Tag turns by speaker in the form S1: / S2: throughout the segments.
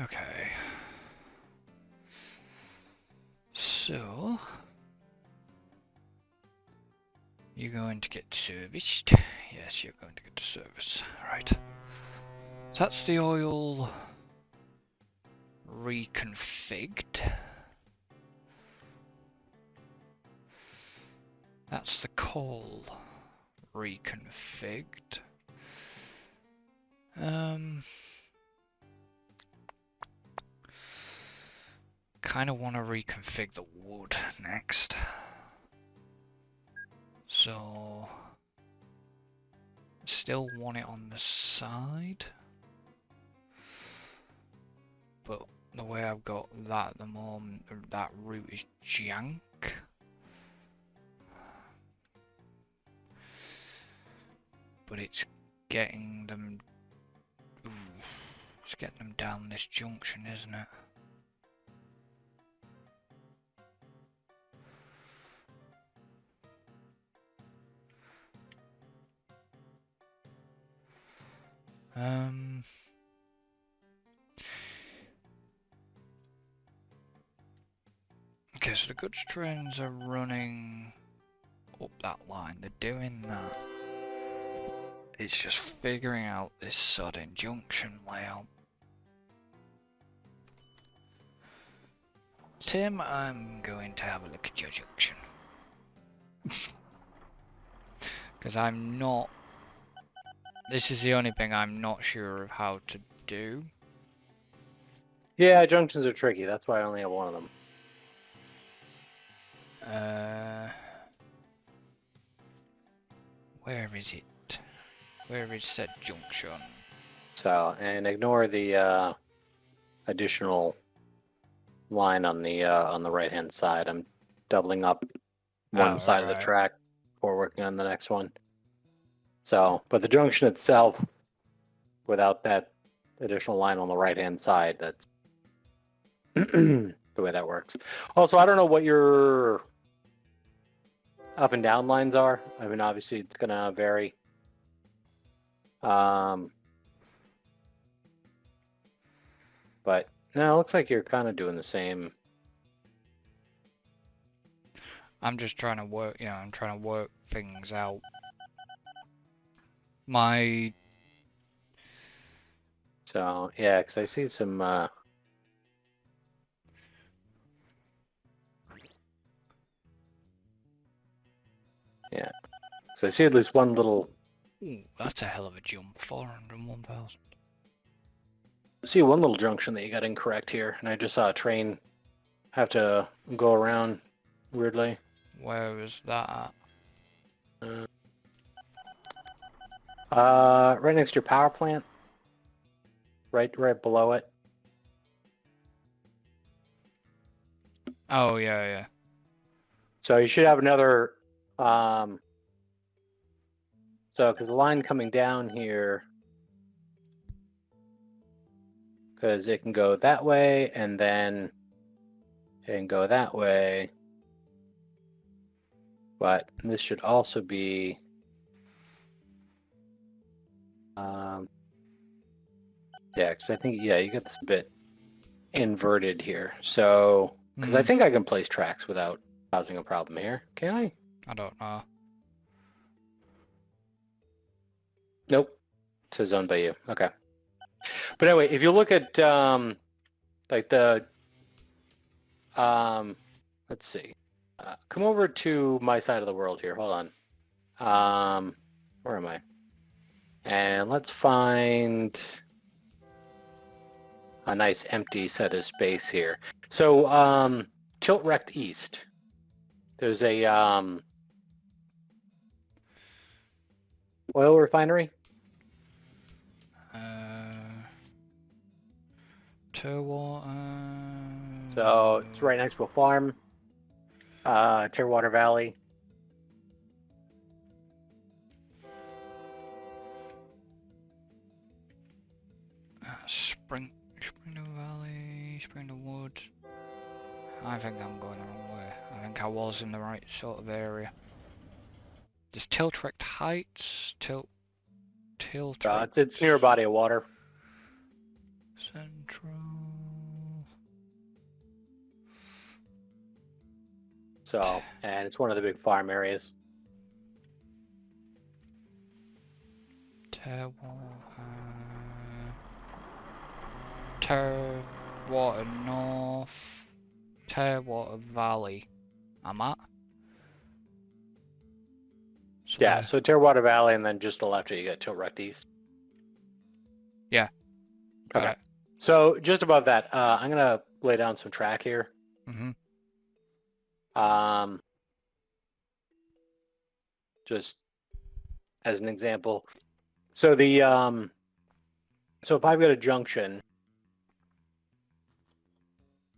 S1: Okay. So you're going to get serviced. Yes, you're going to get to service. Right. So that's the oil reconfigured. That's the coal reconfigured. Kind of want to reconfigure the wood next. So still want it on the side, but the way I've got that at the moment, that route is jank. But it's getting them. Ooh, it's getting them down this junction, isn't it? Okay, so the goods trains are running up that line. They're doing that. It's just figuring out this sudden junction layout. Tim, I'm going to have a look at your junction. Because I'm not... This is the only thing I'm not sure of how to do.
S2: Yeah, junctions are tricky. That's why I only have one of them.
S1: Where is it? Where is said junction?
S2: So, and ignore the additional line on the right-hand side. I'm doubling up one side of the track before working on the next one. So, but the junction itself, without that additional line on the right-hand side, that's the way that works. Also, I don't know what your up and down lines are. I mean, obviously, it's gonna vary. But no, it looks like you're kind of doing the same.
S1: I'm just trying to work, you know, I'm trying to work things out. My...
S2: So, yeah, because I see some... Yeah. So I see at least one little...
S1: Ooh, that's a hell of a jump, 401,000.
S2: I see one little junction that you got incorrect here, and I just saw a train have to go around weirdly.
S1: Where is that
S2: at? Right next to your power plant. Right below it.
S1: Oh, yeah, yeah.
S2: So you should have another... So, because the line coming down here... Because it can go that way, and then it can go that way. But this should also be... yeah, because I think, yeah, you get this bit inverted here. So, because I think I can place tracks without causing a problem here. Can I?
S1: I don't know.
S2: Nope. It says owned by you. Okay. But anyway, if you look at, like the, let's see. Come over to my side of the world here. Hold on. Where am I? And let's find a nice empty set of space here. So, tilt rect east. There's a oil refinery.
S1: Turwater.
S2: So it's right next to a farm. Tearwater Valley.
S1: Springdale Valley, Springdale Wood. I think I'm going the wrong way. I think I was in the right sort of area. There's Tiltrect Heights, Tiltrect...
S2: It's near a body of water.
S1: Central...
S2: So, and it's one of the big farm areas.
S1: Tearwater North, Tearwater Valley. I'm at.
S2: Yeah, so Tearwater Valley, and then just to the left, you get Tilrecht East.
S1: Yeah.
S2: Okay. So just above that, I'm gonna lay down some track here. Just as an example. So the so if I've got a junction,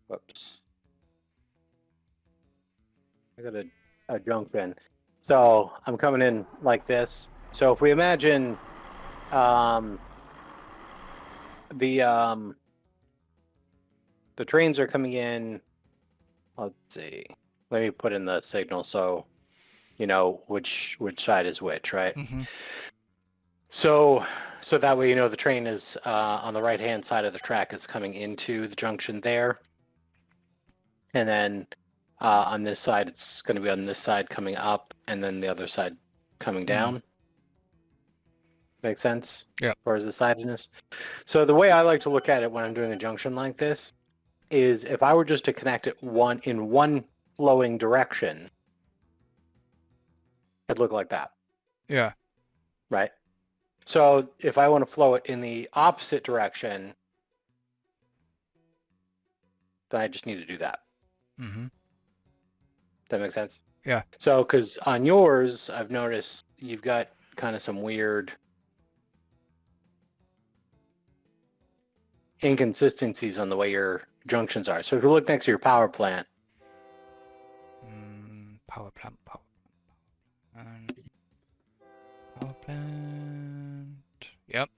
S2: whoops, I got a junction. So I'm coming in like this. So if we imagine the trains are coming in, let's see. Let me put in the signal so you know which side is which, right? So that way you know the train is on the right hand side of the track is coming into the junction there. And then on this side it's going to be on this side coming up, and then the other side coming down. Make sense?
S1: Yeah.
S2: As far as the sidedness. So the way I like to look at it when I'm doing a junction like this is if I were just to connect it in one flowing direction, it'd look like that.
S1: Yeah.
S2: Right? So if I want to flow it in the opposite direction, then I just need to do that. That makes sense?
S1: Yeah.
S2: So, because on yours, I've noticed you've got kind of some weird inconsistencies on the way your junctions are. So if you look next to your power plant.
S1: Power plant. Yep.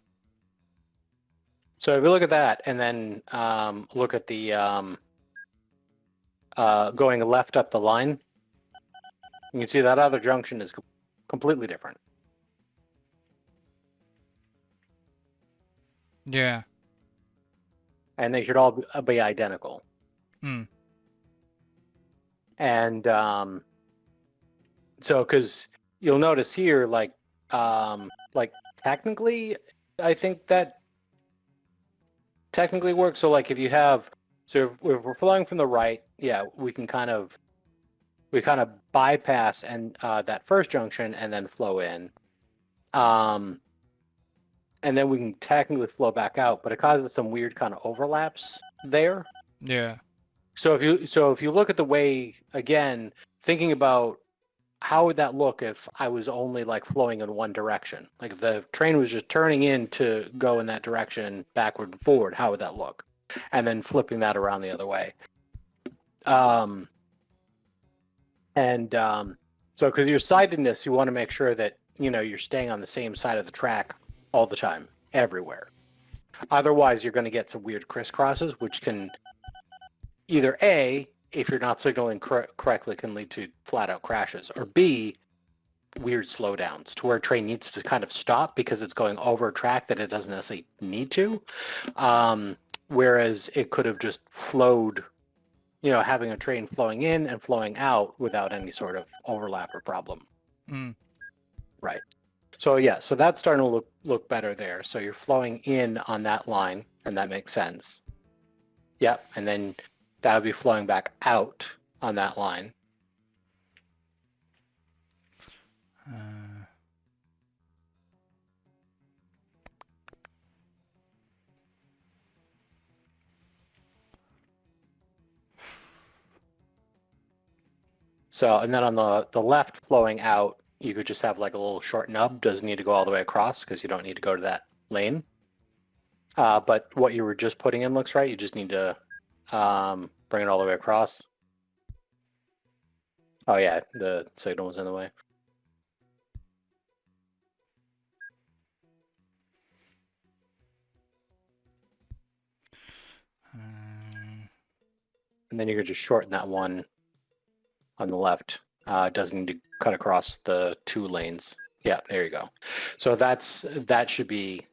S2: So if you look at that and then look at the going left up the line, you can see that other junction is completely different.
S1: Yeah.
S2: And they should all be identical. And so, because you'll notice here, like technically, I think that technically works. So like if you have, so if we're flowing from the right, yeah, we kind of bypass and that first junction and then flow in. And then we can technically flow back out, but it causes some weird kind of overlaps there.
S1: Yeah.
S2: So if you look at the way, again, thinking about how would that look if I was only like flowing in one direction? Like if the train was just turning in to go in that direction backward and forward, how would that look? And then flipping that around the other way. So because your sidedness, you want to make sure that, you know, you're staying on the same side of the track all the time, everywhere. Otherwise, you're going to get some weird crisscrosses, which can either A, if you're not signaling correctly, can lead to flat out crashes, or B, weird slowdowns to where a train needs to kind of stop because it's going over a track that it doesn't necessarily need to. Whereas it could have just flowed, you know, having a train flowing in and flowing out without any sort of overlap or problem. Right. So yeah, so that's starting to look better there. So you're flowing in on that line, and that makes sense. Yep, and then that would be flowing back out on that line. So, and then on the left flowing out, you could just have like a little short nub. Doesn't need to go all the way across because you don't need to go to that lane. But what you were just putting in looks right. You just need to bring it all the way across. Oh yeah, the signal was in the way. And then you could just shorten that one on the left. It doesn't need to cut across the two lanes. Yeah, there you go. So that should be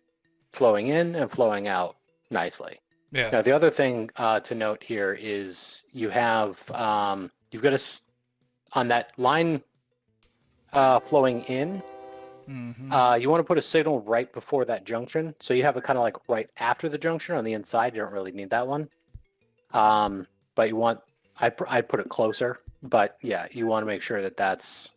S2: flowing in and flowing out nicely.
S1: Yeah.
S2: Now the other thing to note here is you have you've got on that line flowing in, you want to put a signal right before that junction. So you have it kind of like right after the junction on the inside. You don't really need that one. But you want, I'd put it closer. But yeah, you want to make sure that that's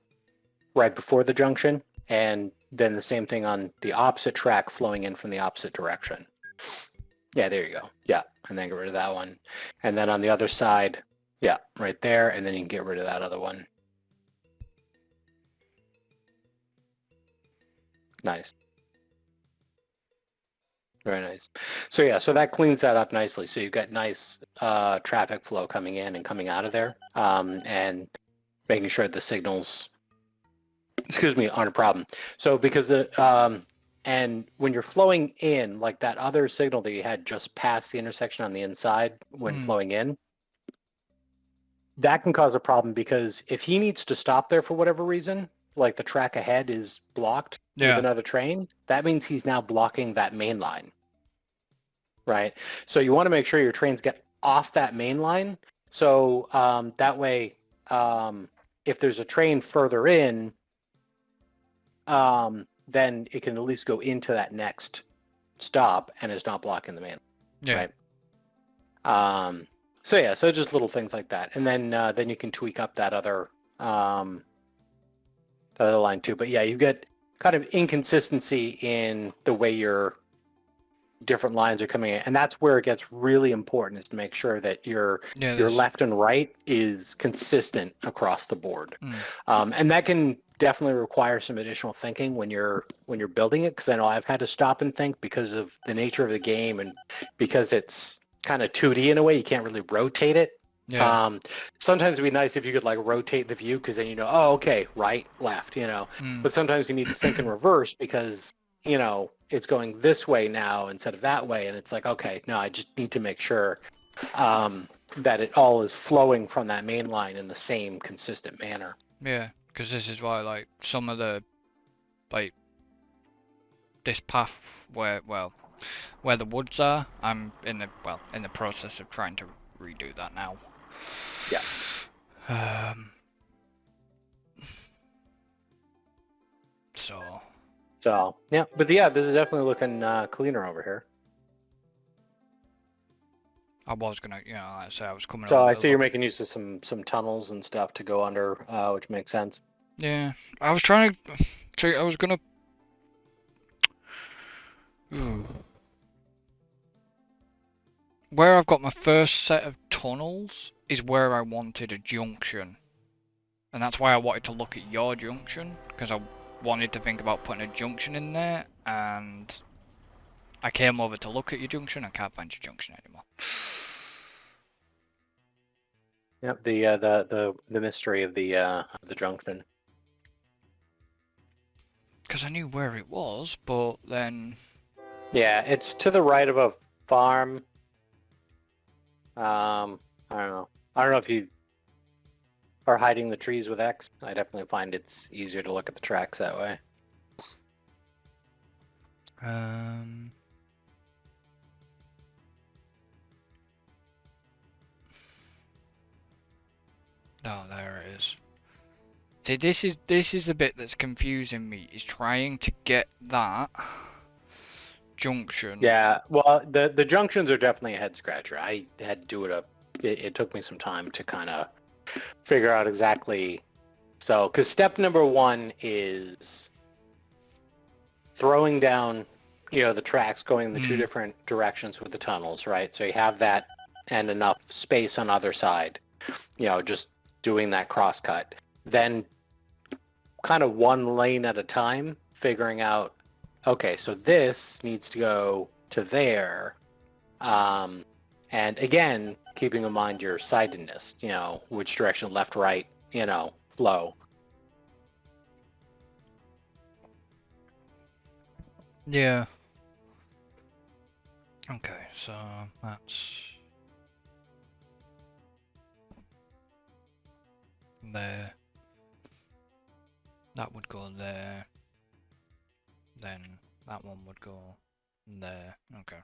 S2: right before the junction. And then the same thing on the opposite track flowing in from the opposite direction. Yeah, there you go. Yeah, and then get rid of that one. And then on the other side, yeah, right there. And then you can get rid of that other one. Nice. Very nice. So yeah, so that cleans that up nicely. So you've got nice traffic flow coming in and coming out of there, and making sure the signals, excuse me, aren't a problem. So because and when you're flowing in, like that other signal that you had just past the intersection on the inside when flowing in, that can cause a problem because if he needs to stop there for whatever reason, like the track ahead is blocked with another train, that means he's now blocking that main line. Right. So you want to make sure your trains get off that main line. So that way, if there's a train further in, then it can at least go into that next stop and is not blocking the main line.
S1: Yeah.
S2: Right. So yeah, so just little things like that, and then you can tweak up that other line too. But yeah, you get kind of inconsistency in the way your different lines are coming in, and that's where it gets really important, is to make sure that your left and right is consistent across the board. And that can definitely require some additional thinking when you're building it, because I know I've had to stop and think because of the nature of the game and because it's kind of 2D in a way. You can't really rotate it. Sometimes it'd be nice if you could like rotate the view, because then you know, oh, okay, right, left, but sometimes you need to think in reverse because it's going this way now instead of that way, and it's like, okay, no, I just need to make sure that it all is flowing from that main line in the same consistent manner.
S1: Yeah, because this is why, like, some of the, like, this path where the woods are, I'm in the process of trying to redo that now.
S2: Yeah. So yeah, but yeah, this is definitely looking cleaner over here.
S1: I was gonna, like I say, I was coming.
S2: So I see you're making use of some tunnels and stuff to go under, which makes sense.
S1: Yeah, I was trying to. I was gonna. Where I've got my first set of tunnels is where I wanted a junction, and that's why I wanted to look at your junction, because I wanted to think about putting a junction in there, and I came over to look at your junction. I can't find your junction anymore.
S2: Yep, the mystery of the junction.
S1: Because I knew where it was, but then.
S2: Yeah, it's to the right of a farm. I don't know. I don't know if you are hiding the trees with X. I definitely find it's easier to look at the tracks that way.
S1: Oh, there it is. See, this is the bit that's confusing me. Is trying to get that junction.
S2: Yeah, well, the junctions are definitely a head scratcher. I had to do it took me some time to kind of figure out exactly. So, because step number one is throwing down, the tracks going in the two different directions with the tunnels, right? So you have that and enough space on either side, just doing that cross cut. Then kind of one lane at a time, figuring out, okay, so this needs to go to there. And again, keeping in mind your sidedness, which direction, left, right, flow.
S1: Yeah. Okay, so that's there. That would go there. Then that one would go there. Okay.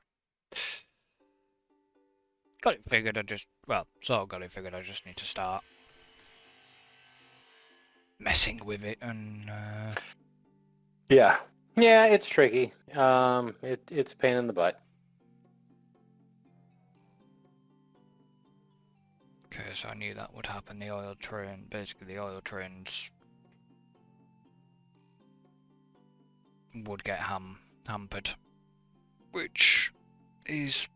S1: Got it figured. Sort of got it figured. I just need to start. messing with it and
S2: Yeah. Yeah, it's tricky. It's a pain in the butt.
S1: okay, so I knew that would happen. The oil train, basically the oil trains would get hampered, which is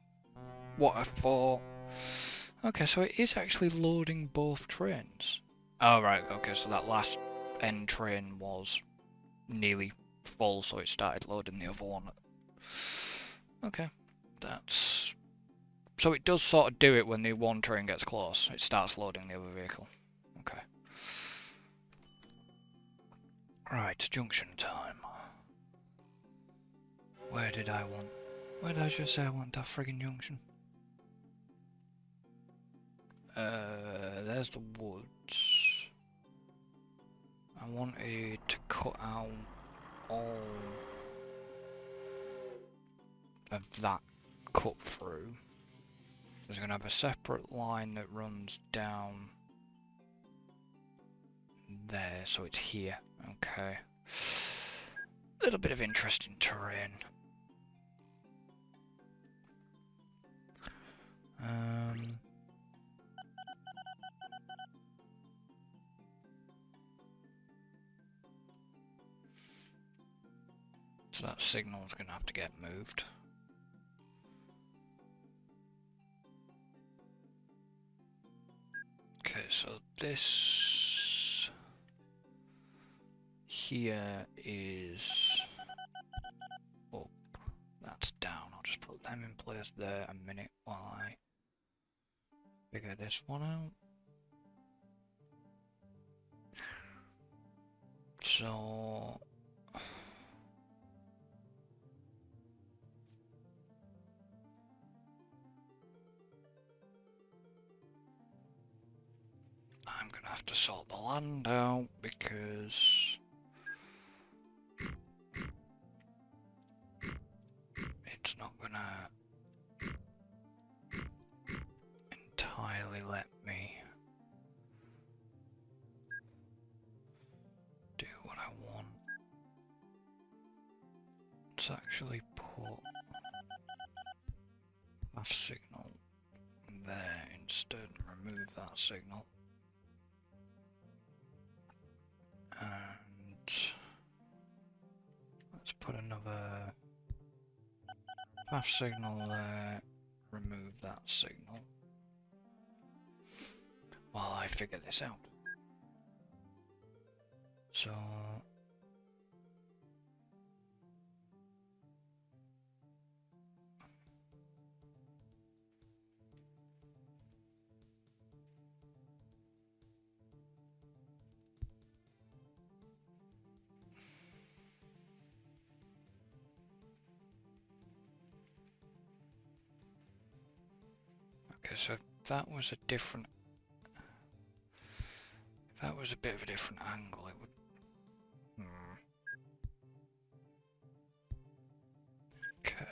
S1: what I thought. Okay, so it is actually loading both trains. Oh right, okay, so that last end train was nearly full, so it started loading the other one. Okay, that's... So it does sort of do it when the one train gets close. It starts loading the other vehicle. Okay. Right, junction time. Where did I just say I want that friggin' junction? There's the woods. I wanted to cut out all of that cut through. There's going to have a separate line that runs down there, so it's here. Okay. A little bit of interesting terrain. So that signal's going to have to get moved. Okay, so this here is up, that's down. I'll just put them in place there a minute while I figure this one out. So I'm gonna have to sort the land out because it's not gonna entirely let me do what I want. Let's actually put a signal there instead and remove that signal. And let's put another fast signal there, remove that signal while I figure this out. So okay, so if that was a different, if that was a bit of a different angle, it would. Okay.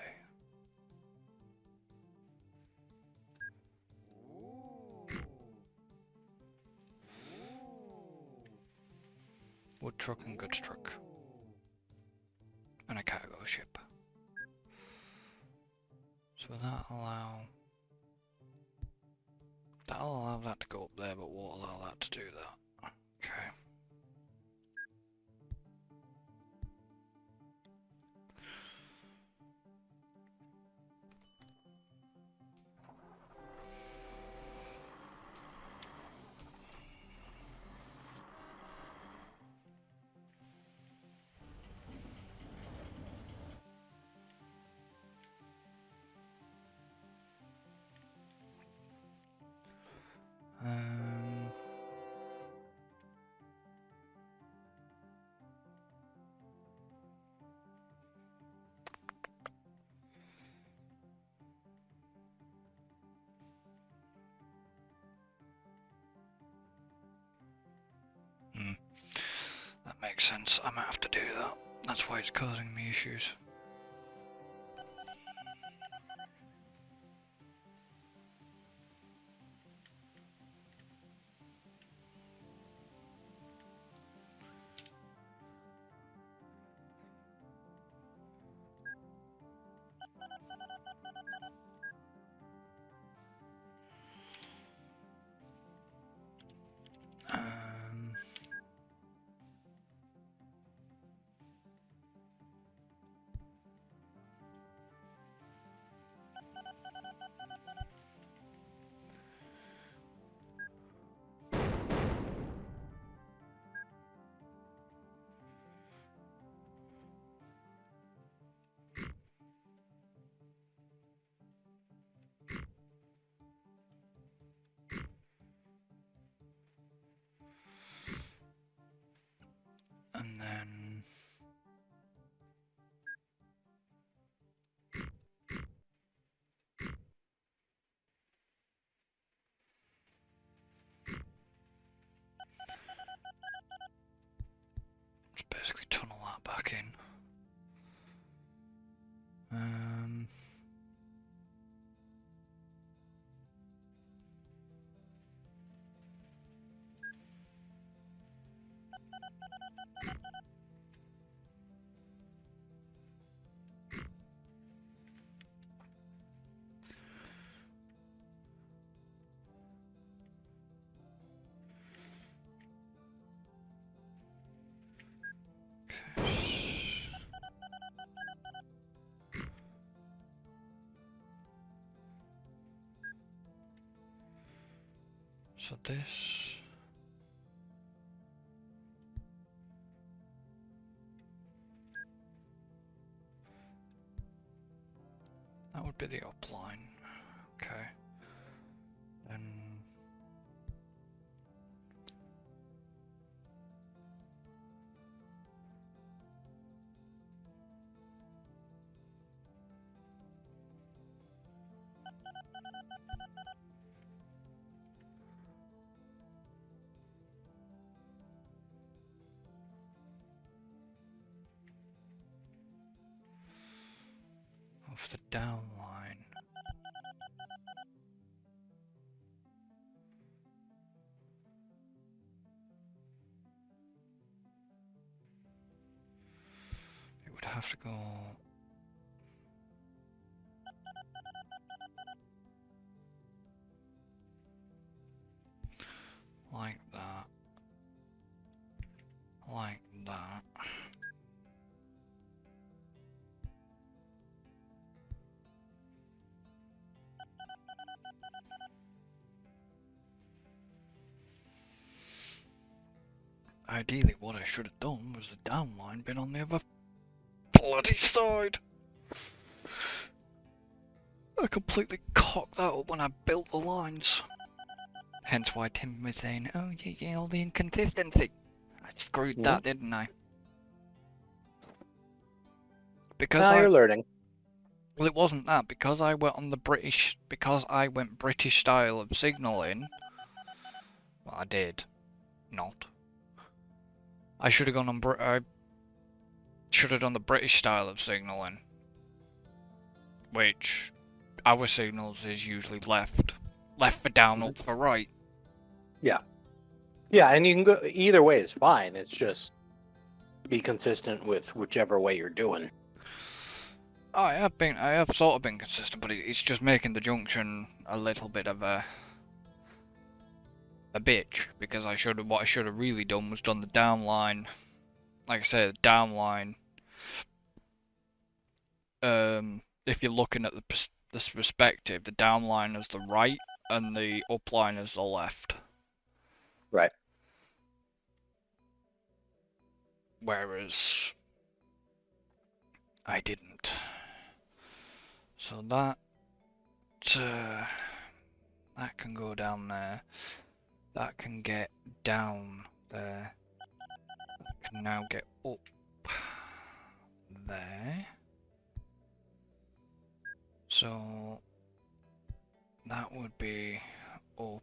S1: Wood truck and goods truck. And a cargo ship. So that'll allow that to go up there, but won't allow that to do that. Okay. Um, that makes sense. I might have to do that. That's why it's causing me issues. back in. Um, so this. That would be the upline. Okay. Then off the down line. It would have to go like that. Like that. Ideally, what I should have done was the down line been on the other bloody side. I completely cocked that up when I built the lines. Hence why Tim was saying, oh yeah, all the inconsistency. I screwed that, didn't I? Because
S2: You're learning.
S1: well, it wasn't that. Because I went British style of signalling. Well, I did. Not. I should have gone on I should have done the British style of signalling. Which, our signals is usually left. Left for down, up for right.
S2: Yeah. Yeah, and you can go either way is fine. It's just be consistent with whichever way you're doing.
S1: Oh, I have sort of been consistent, but it's just making the junction a little bit of a bitch, because what I should have really done was done the down line. Like I said, the down line. If you're looking at this perspective, the down line is the right and the up line is the left.
S2: Right.
S1: Whereas I didn't. So that can go down there. That can get down there. That can now get up there. So that would be up.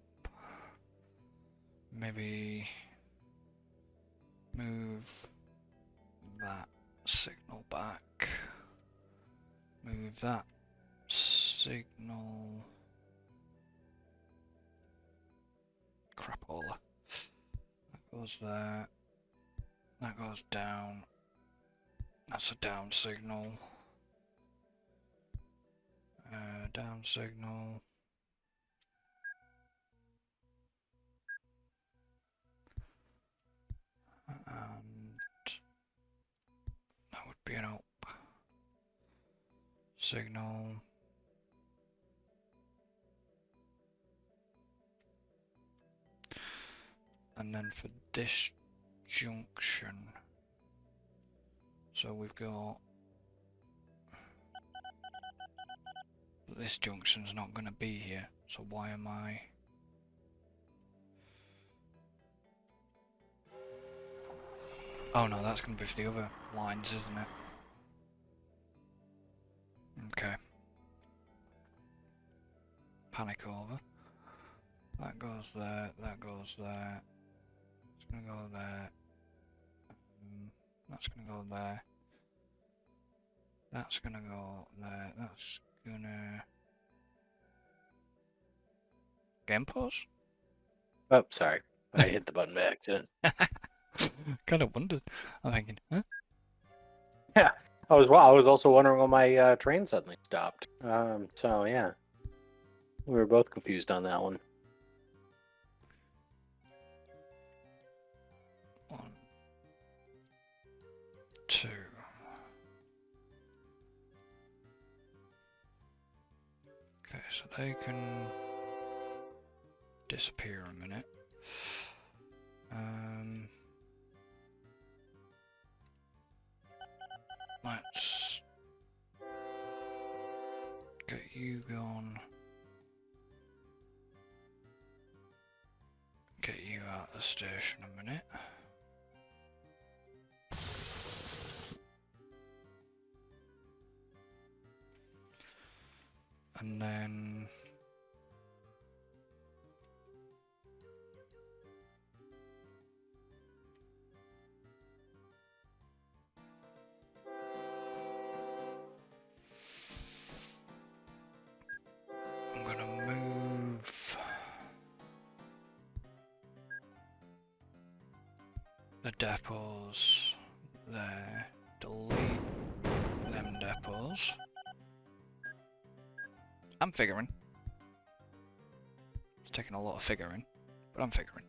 S1: Maybe move that signal back. Move that signal. Crapola. That goes there. That goes down. That's a down signal. Down signal. And that would be an up signal. And then for this junction, so we've got, this junction's not going to be here, so why am I? Oh no, that's going to be for the other lines, isn't it? Okay. Panic over. That goes there, that goes there. It's going to go there. That's gonna go there. That's gonna go there. That's gonna... Game pause?
S2: Oh, sorry. I hit the button by accident.
S1: Kind of wondered. I'm thinking, huh?
S2: Yeah. I was also wondering why my train suddenly stopped. So yeah. We were both confused on that one.
S1: 1, 2. Okay, so they can disappear a minute. Let's get you gone. Get you out of the station a minute. And then I'm gonna move the depots there, delete them depots. I'm figuring. It's taking a lot of figuring, but I'm figuring.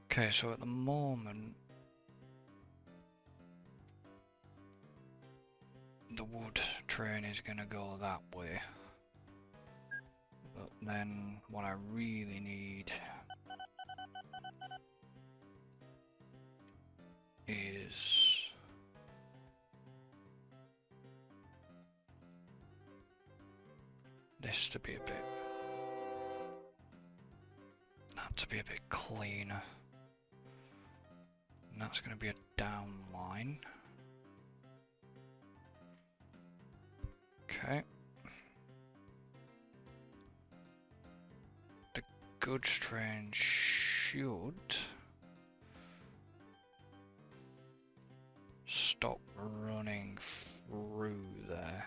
S1: Okay, so at the moment, the wood train is gonna go that way. But then what I really need is this to be a bit, that to be a bit cleaner. And that's going to be a down line. Okay. The goods train should stop running through there.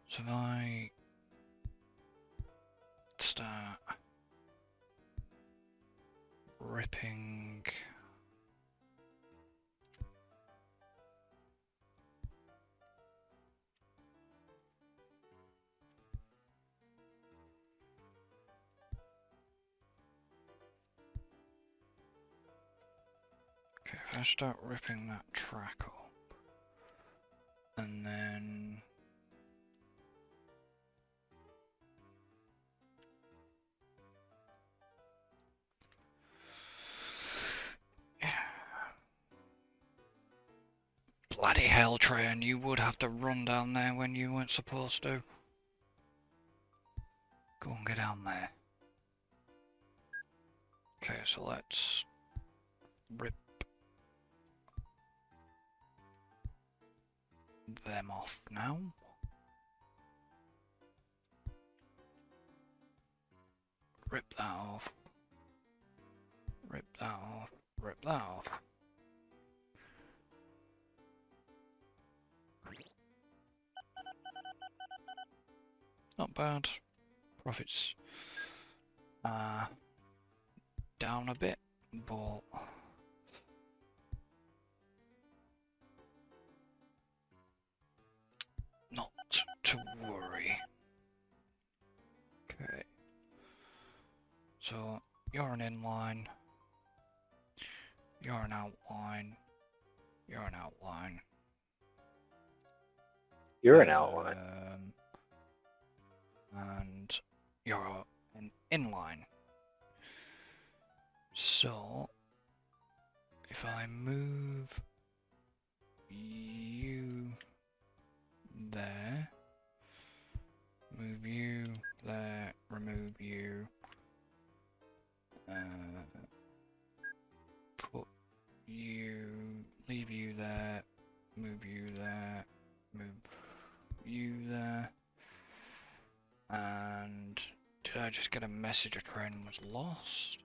S1: So if I start ripping okay, if I start ripping that track up and then bloody hell, train, you would have to run down there when you weren't supposed to. Go and get down there. Okay, so let's rip them off now. Rip that off. Rip that off. Rip that off. Not bad. Profits down a bit, but not to worry. Okay. So you're an inline. You're an outline. You're an outline.
S2: You're an outline.
S1: And you're an inline. So if I move you there, Move you there, remove you. Put you, leave you there, move you there, move you there. And did I just get a message a train was lost?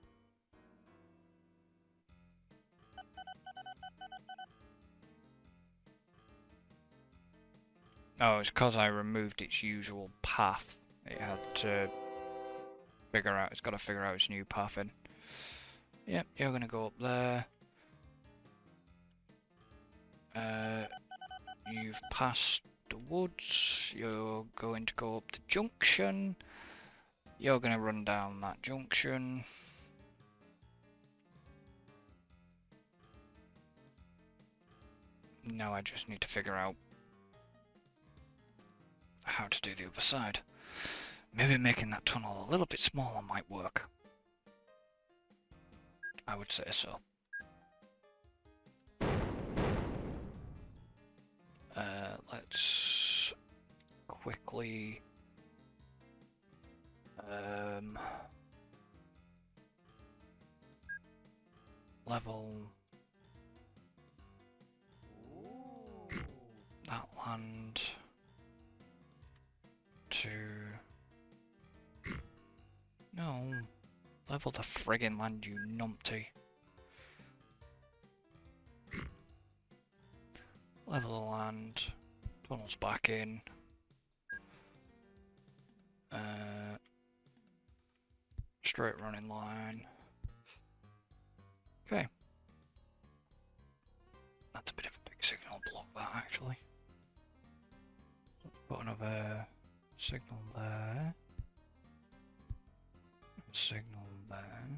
S1: Oh, it's because I removed its usual path. It had to figure out, it's got to figure out its new path in. Yep, you're going to go up there. You've passed the woods. You're going to go up the junction. You're going to run down that junction. Now I just need to figure out how to do the other side. Maybe making that tunnel a little bit smaller might work. I would say so. Let's quickly level that land to... No, level the friggin' land, you numpty. Level the land, tunnels back in. Straight running line. Okay. That's a bit of a big signal block, that actually. Let's put another signal there. Signal there.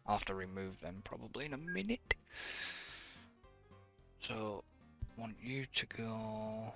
S1: I'll have to remove them probably in a minute. So, want you to go...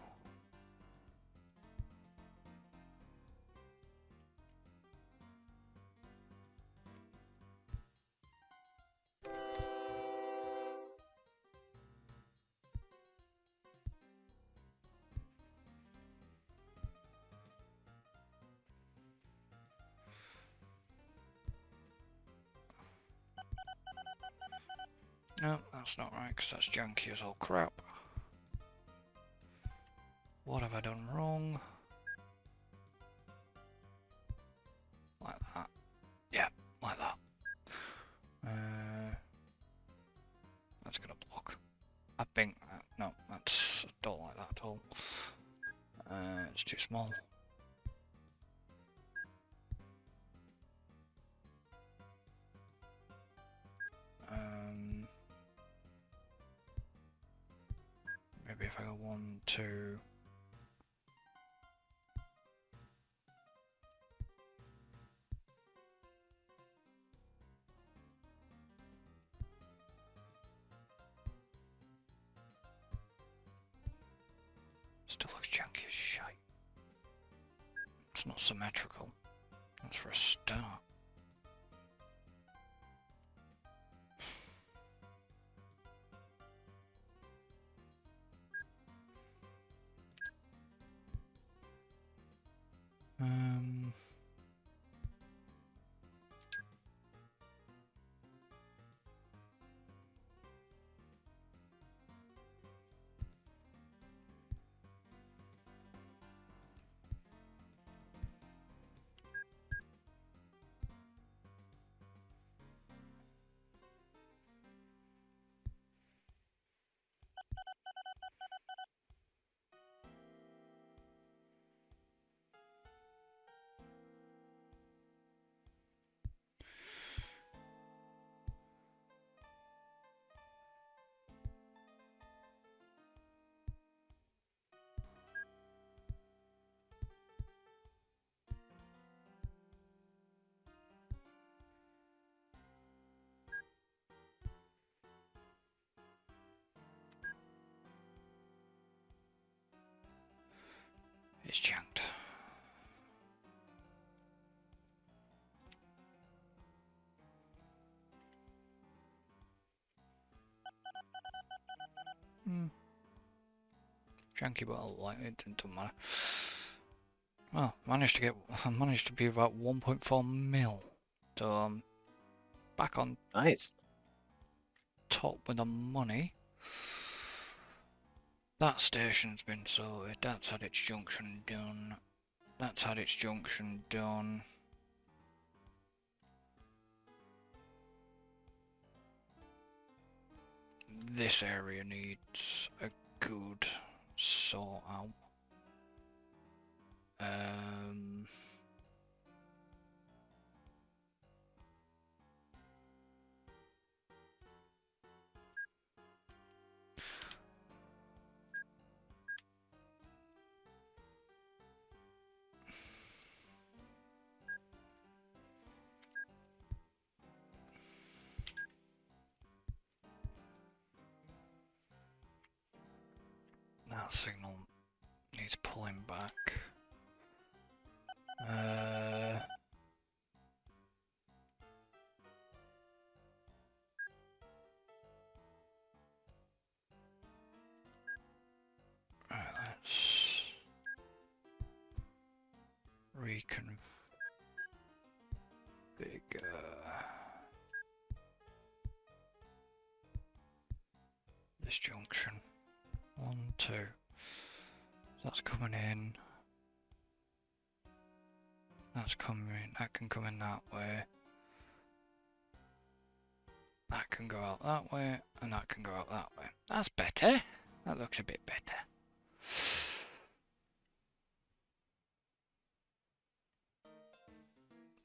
S1: No, that's not right, because that's junky as all crap. What have I done wrong? Like that. Yeah, like that. That's gonna block. I think, no, that's, I don't like that at all. It's too small. Maybe if I go 1, 2. Still looks junky as shite. It's not symmetrical. That's for a start. It's janked. Janky, but I like it, doesn't matter. Well, I managed to be about 1.4 mil. So I'm back on
S2: Nice.
S1: top with the money. That station's been sorted. That's had its junction done. That's had its junction done. This area needs a good sort out. That signal needs pulling back. Right, let's reconfigure this junction. 1, 2. That's coming in. That's coming. That can come in that way. That can go out that way, and that can go out that way. That's better. That looks a bit better.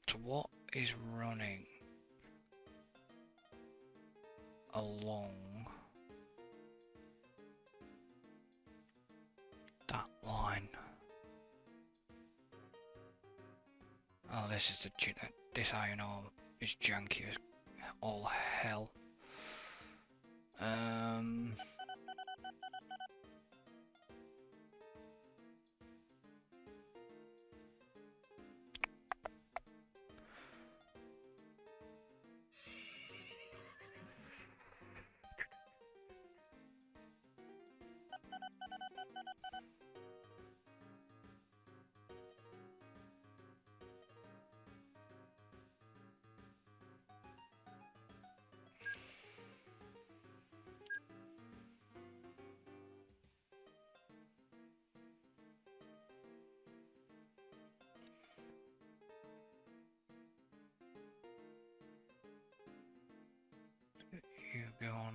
S1: So what is running along that line? Oh, this is this iron ore is janky as all hell. You go on.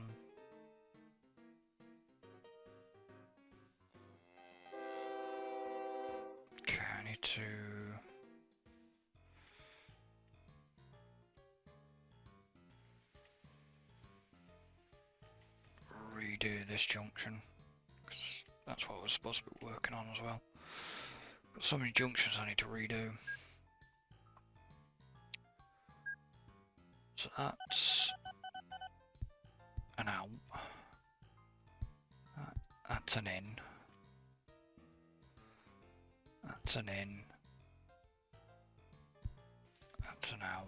S1: Okay, I need to redo this junction, 'cause that's what I was supposed to be working on as well. Got so many junctions I need to redo. So that's an out. That's an in. That's an in. That's an out.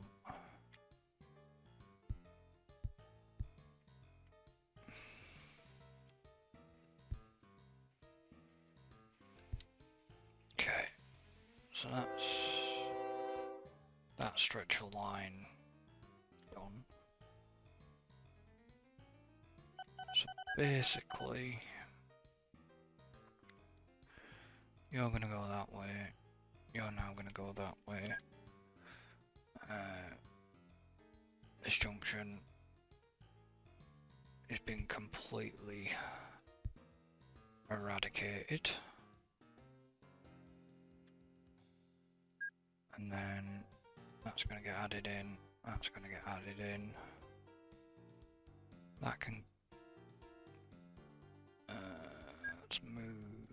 S1: Okay, so that's that stretch of line done. So basically, you're gonna go that way. You're now gonna go that way. This junction has been completely eradicated. And then that's going to get added in, that's going to get added in. That can... let's move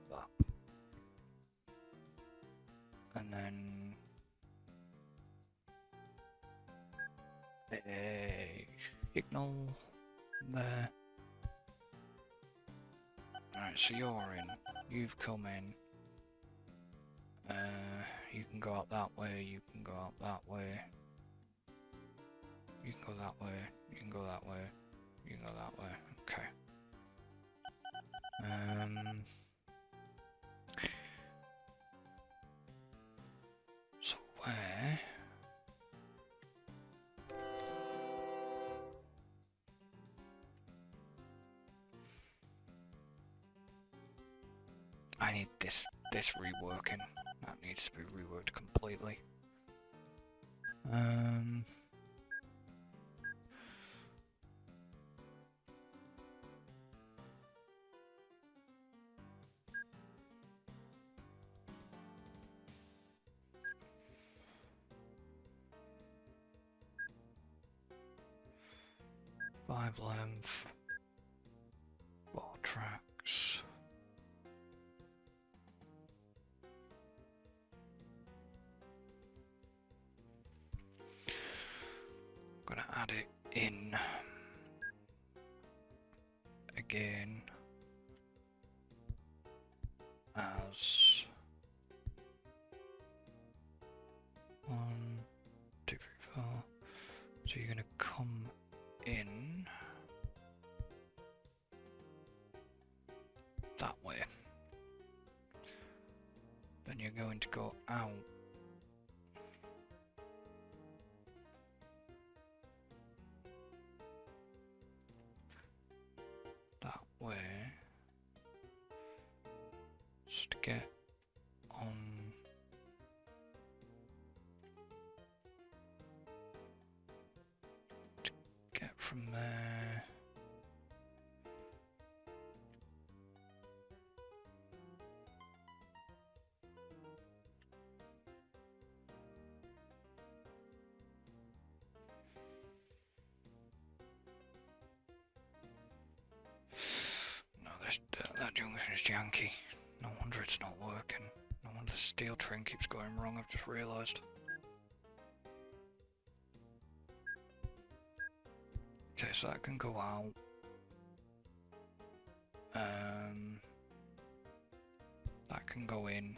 S1: that. And then... a signal there. Alright, so you're in. You've come in. You can go out that way, you can go out that way. You can go that way, you can go that way, you can go that way. Okay. where I need this reworking. That needs to be reworked completely. 5 length, 4 tracks. I'm gonna add it in again as 1, 2, 3, 4. So you're gonna come in that way. Then you're going to go out that way. Just to get on to get from there. No, that junction is janky. No wonder it's not working. No wonder the steel train keeps going wrong, I've just realised. Okay, so that can go out. That can go in.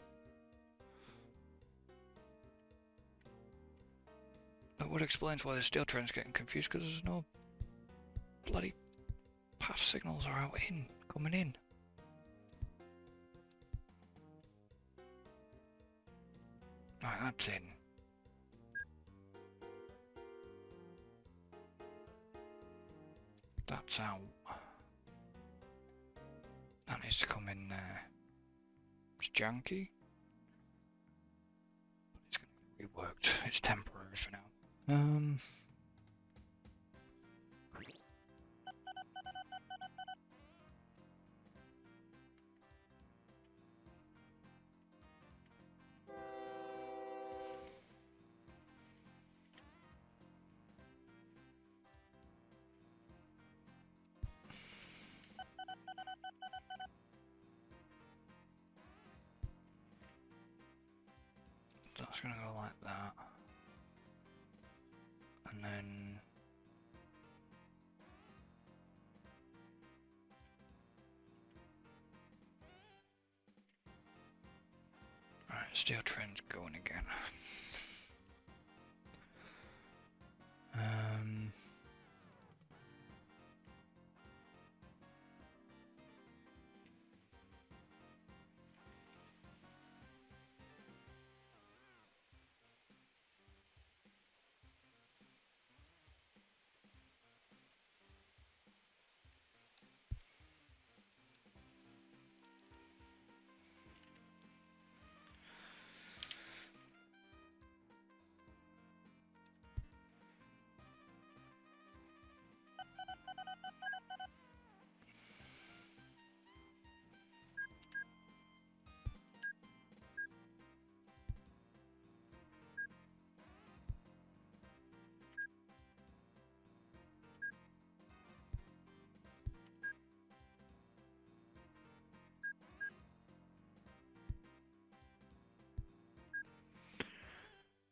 S1: That would explain why the steel train's getting confused, because there's no bloody path signals are out in, coming in. Right, that's in. That's out. That needs to come in there. It's janky. But it's going to be reworked. It's temporary for now. So that's going to go like that. And then right, steel train's going again.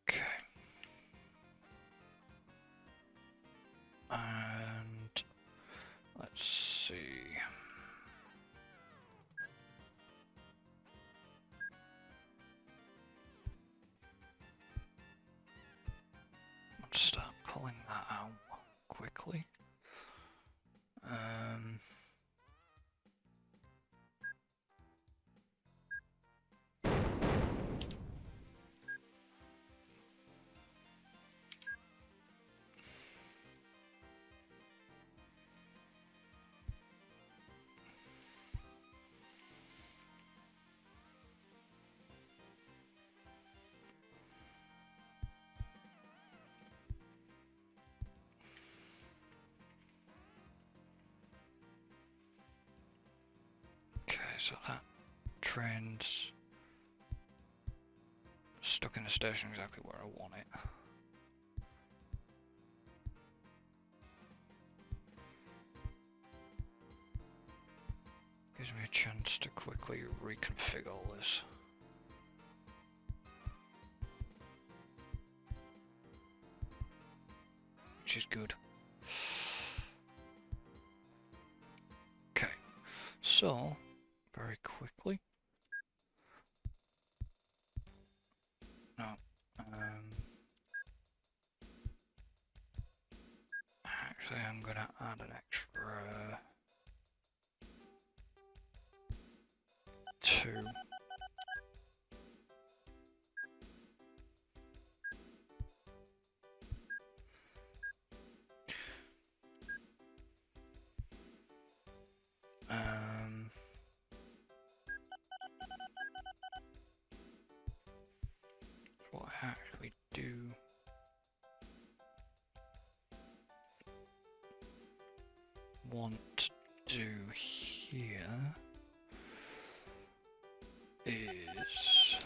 S1: Okay. And let's see. Let's start pulling that out quickly. so that train's stuck in the station exactly where I want it. Gives me a chance to quickly reconfigure all this. Which is good. Okay, so very quickly. No, actually I'm gonna add an extra 2. What I actually do want to do here is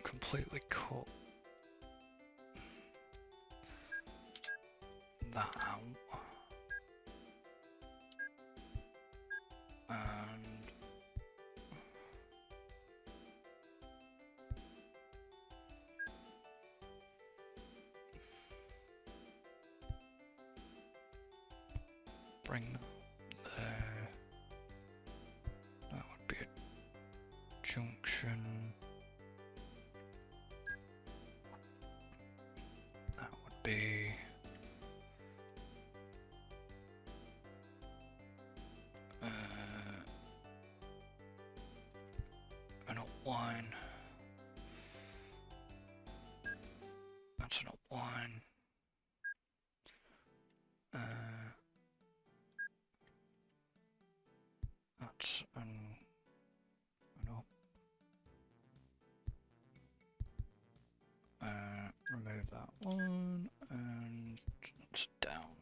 S1: completely cut that out and bring that there. That would be a junction. That would be an upline. That's an upline. That's an up. Remove that one and it's down.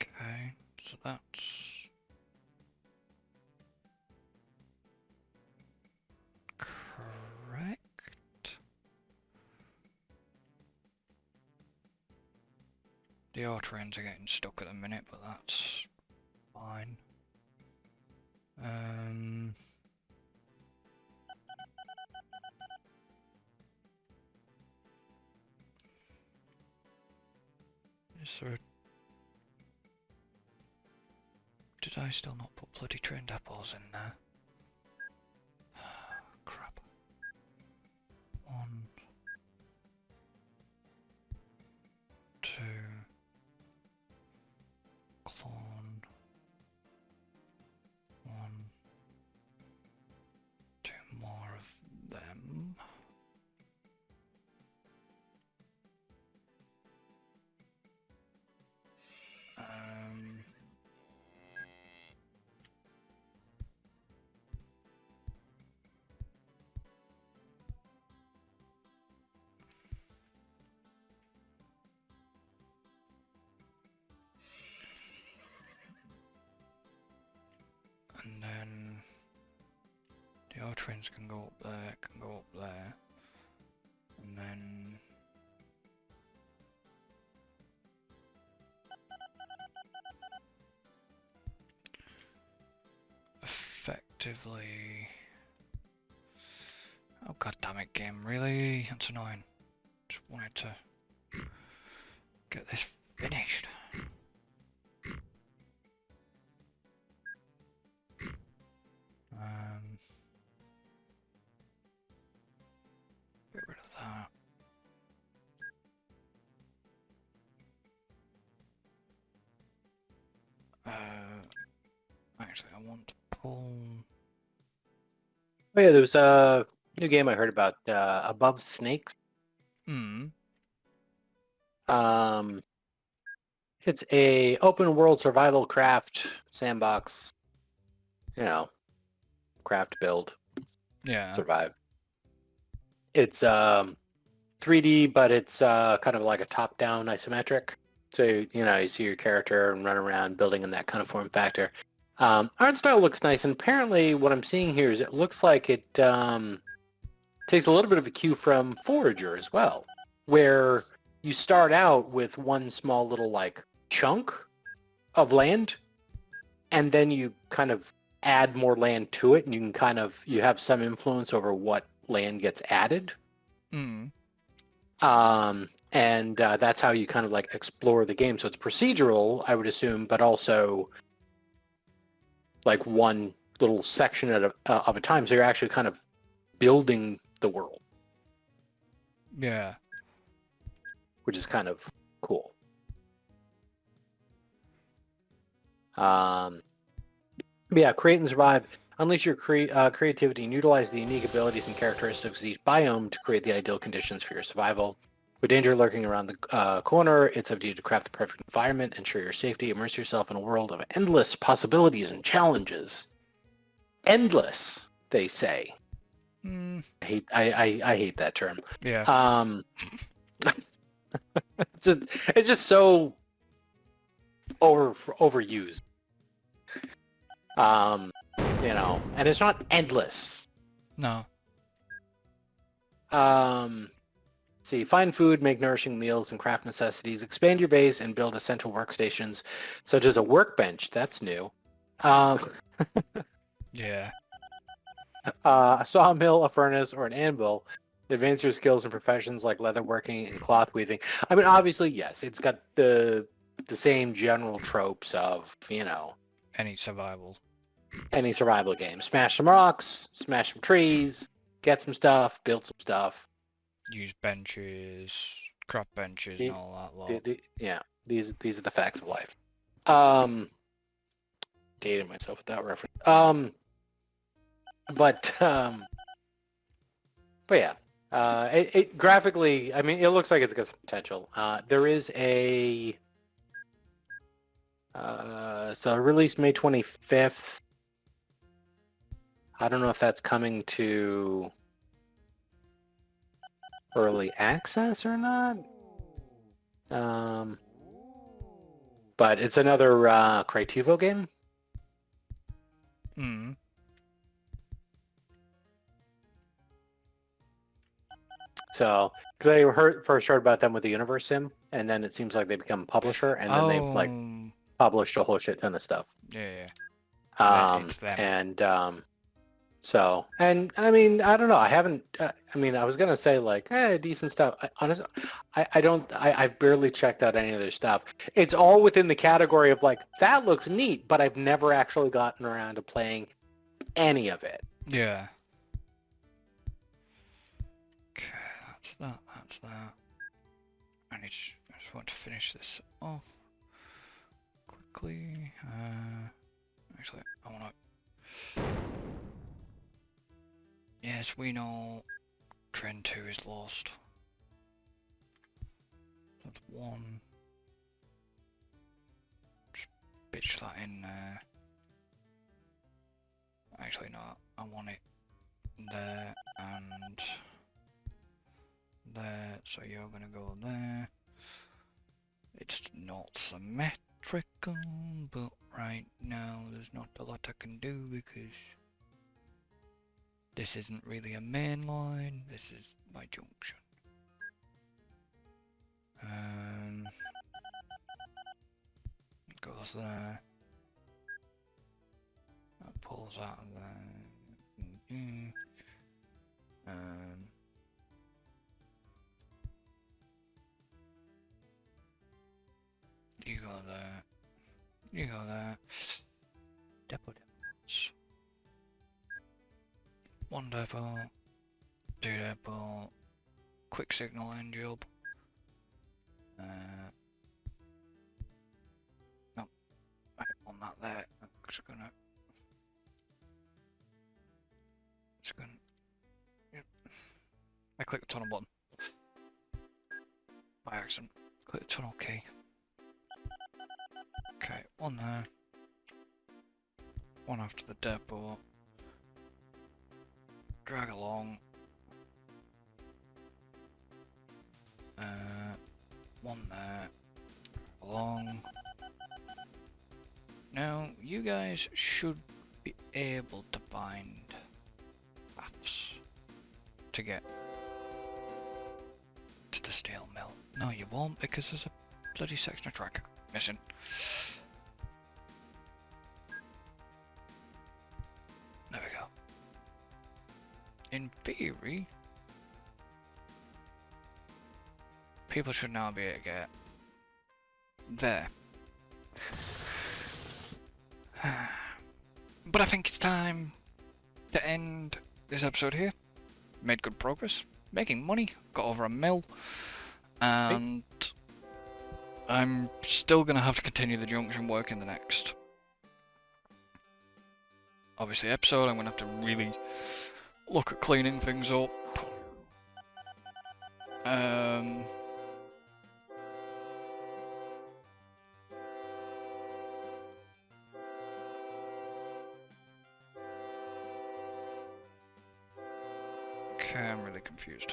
S1: Okay, so that's correct. The R trains are getting stuck at the minute, but that's fine. Is there a... Did I still not put bloody train depots in there? Crap. 1, 2, clone, 1, 2 more of them. And then the R trains can go up there, can go up there, and then effectively. Oh god damn it, game, really? That's annoying. Just wanted to get this finished. Get rid of that. Actually, I want to pull.
S2: Oh yeah, there was a new game I heard about, Above Snakes.
S1: Hmm.
S2: It's a open world survival craft sandbox. Craft, build,
S1: Yeah.
S2: survive. It's 3D, but it's kind of like a top-down isometric. So you see your character and run around building in that kind of form factor. Art style looks nice, and apparently what I'm seeing here is it looks like it takes a little bit of a cue from Forager as well, where you start out with one small little like chunk of land, and then you kind of add more land to it, and you have some influence over what land gets added.
S1: Mm.
S2: And that's how you kind of like explore the game. So it's procedural, I would assume, but also like one little section of a time. So you're actually kind of building the world,
S1: Yeah.
S2: which is kind of cool. But yeah, create and survive. Unleash your creativity and utilize the unique abilities and characteristics of each biome to create the ideal conditions for your survival. With danger lurking around the corner, it's up to you to craft the perfect environment, ensure your safety, immerse yourself in a world of endless possibilities and challenges. Endless, they say.
S1: Mm.
S2: I hate that term.
S1: Yeah.
S2: It's just so overused. And it's not endless.
S1: No.
S2: See, find food, make nourishing meals, and craft necessities. Expand your base and build essential workstations, such as a workbench. That's new.
S1: Yeah.
S2: A sawmill, a furnace, or an anvil. Advance your skills in professions like leatherworking and cloth weaving. I mean, obviously, yes, it's got the same general tropes of
S1: Any survival.
S2: any survival game. Smash some rocks, smash some trees, get some stuff, build some stuff.
S1: Use benches, craft benches, and all that lot.
S2: These are the facts of life. Dated myself with that reference. But yeah. It graphically, I mean, it looks like it's got some potential. There is a so released May 25th. I don't know if that's coming to early access or not. But it's another Crytevo game.
S1: Mm.
S2: So, because I first heard about them with the Universe Sim, and then it seems like they become a publisher, and then they've like published a whole shit ton of stuff.
S1: Yeah.
S2: And so, and I mean, I don't know. I haven't. I mean, I was gonna say like, decent stuff. Honestly, I've barely checked out any of their stuff. It's all within the category of like that looks neat, but I've never actually gotten around to playing any of it.
S1: Yeah. Okay, that's that. That's that. I just want to finish this off quickly. Actually, I want to. Yes, we know Trend 2 is lost. That's one. Just bitch that in there. Actually, no, I want it there and there. So you're gonna go there. It's not symmetrical, but right now there's not a lot I can do because this isn't really a main line, this is my junction. It goes there. That pulls out of there. You go there. You go there. Depot depots. One depot. Two depot. Quick signal end job. No, I don't want that there. It's gonna. Yep. I click the tunnel button. By accident. Click the tunnel key. One there. One after the depot. Drag along. One there. Along. Now, you guys should be able to find paths to get to the steel mill. No, you won't, because there's a bloody section of track missing. There we go. In theory, people should now be able to get there. But I think it's time to end this episode here. Made good progress, making money, got over $1 million, and I'm still gonna have to continue the junction work in the next, obviously, episode. I'm gonna have to really look at cleaning things up. Okay, I'm really confused.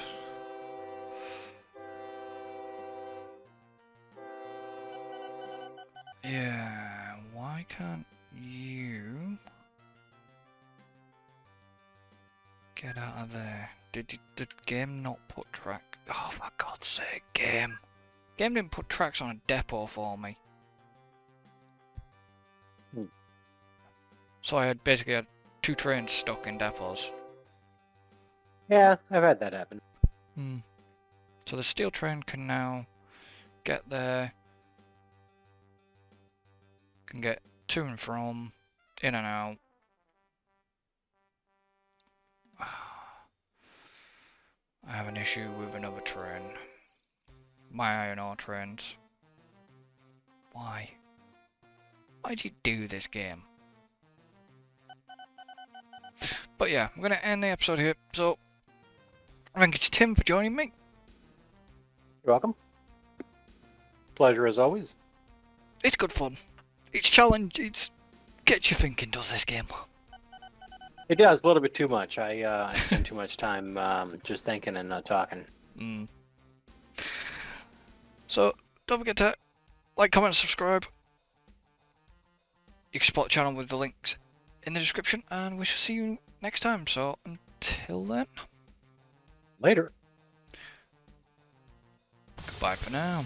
S1: Yeah, why can't you get out of there? Did game not put track? Oh, for God's sake, game! Game didn't put tracks on a depot for me. So I had basically had 2 trains stuck in depots.
S2: Yeah, I've had that happen.
S1: So the steel train can now get there, can get to and from, in and out. I have an issue with another train. My iron ore trains. Why? Why'd you do this, game? But yeah, I'm gonna end the episode here. So, thank you to Tim for joining me.
S2: You're welcome. Pleasure as always.
S1: It's good fun. It's challenge. It's gets you thinking. Does this game?
S2: It does a little bit too much. I spend too much time just thinking and not talking.
S1: So don't forget to like, comment, and subscribe. You can support the channel with the links in the description, and we shall see you next time. So until then,
S2: Later.
S1: goodbye for now.